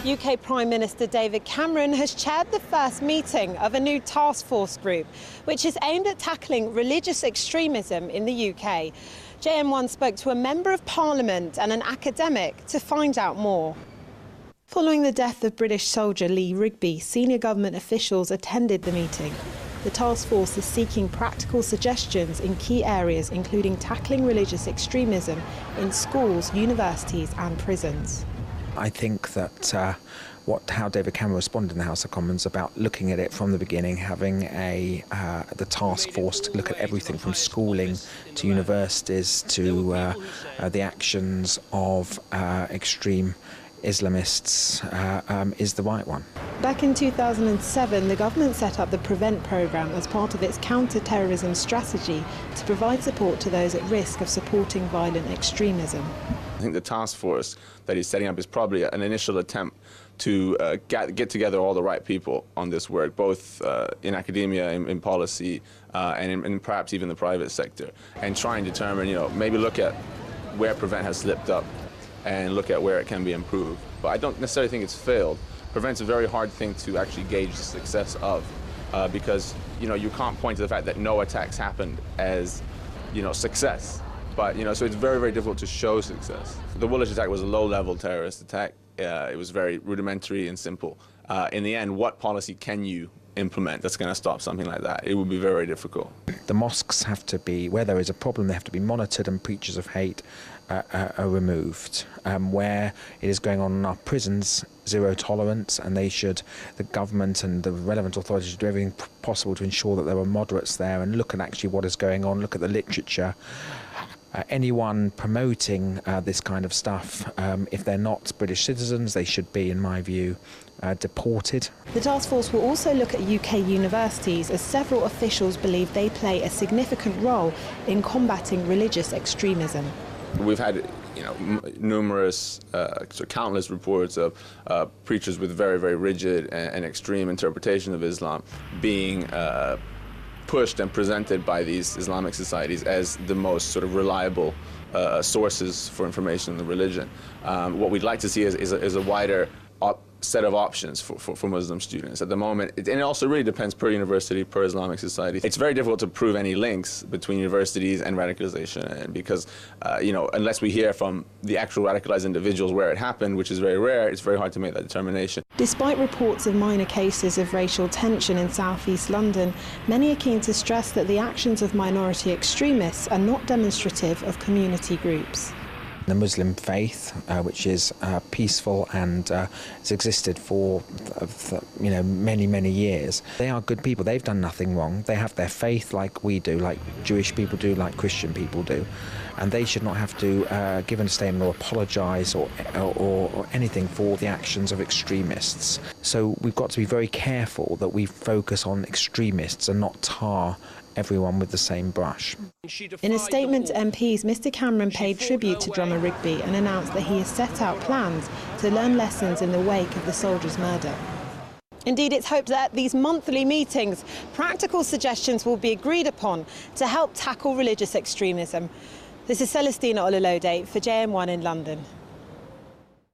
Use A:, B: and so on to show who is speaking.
A: UK Prime Minister David Cameron has chaired the first meeting of a new task force group, which is aimed at tackling religious extremism in the UK. JM1 spoke to a member of Parliament and an academic to find out more. Following the death of British soldier Lee Rigby, senior government officials attended the meeting. The task force is seeking practical suggestions in key areas, including tackling religious extremism in schools, universities and prisons.
B: I think that how David Cameron responded in the House of Commons about looking at it from the beginning, having the task force to look at everything from schooling to universities to the actions of extreme Islamists is the right one.
A: Back in 2007, the government set up the PREVENT programme as part of its counter-terrorism strategy to provide support to those at risk of supporting violent extremism.
C: I think the task force that he's setting up is probably an initial attempt to get together all the right people on this work, both in academia, in policy, and in perhaps even the private sector, and try and determine, maybe look at where PREVENT has slipped up and look at where it can be improved. But I don't necessarily think it's failed. PREVENT's a very hard thing to actually gauge the success of, because you can't point to the fact that no attacks happened as success. But so it's very, very difficult to show success. The Woolwich attack was a low-level terrorist attack. It was very rudimentary and simple. In the end, what policy can you implement that's going to stop something like that? It would be very, very difficult.
B: The mosques have to be, where there is a problem, they have to be monitored, and preachers of hate are removed. Where it is going on in our prisons, zero tolerance, and the government and the relevant authorities should do everything possible to ensure that there are moderates there and look at actually what is going on, look at the literature. Anyone promoting this kind of stuff, if they're not British citizens, they should be, in my view, deported.
A: The task force will also look at UK universities, as several officials believe they play a significant role in combating religious extremism.
C: We've had numerous, countless reports of preachers with very, very rigid and extreme interpretation of Islam being pushed and presented by these Islamic societies as the most sort of reliable sources for information on the religion. What we'd like to see is a wider set of options for Muslim students. At the moment, and it also really depends per university, per Islamic society. It's very difficult to prove any links between universities and radicalization, and because unless we hear from the actual radicalized individuals where it happened, which is very rare, it's very hard to make that determination.
A: Despite reports of minor cases of racial tension in southeast London, many are keen to stress that the actions of minority extremists are not demonstrative of community groups.
B: The Muslim faith, which is peaceful and has existed for many, many years. They are good people. They've done nothing wrong. They have their faith like we do, like Jewish people do, like Christian people do, and they should not have to give a statement or apologise or anything for the actions of extremists. So we've got to be very careful that we focus on extremists and not tar everyone with the same brush.
A: In a statement to MPs, Mr Cameron paid tribute to drummer Rigby and announced that he has set out plans to learn lessons in the wake of the soldier's murder. Indeed, it's hoped that at these monthly meetings, practical suggestions will be agreed upon to help tackle religious extremism. This is Celestina Ololode for JM1 in London.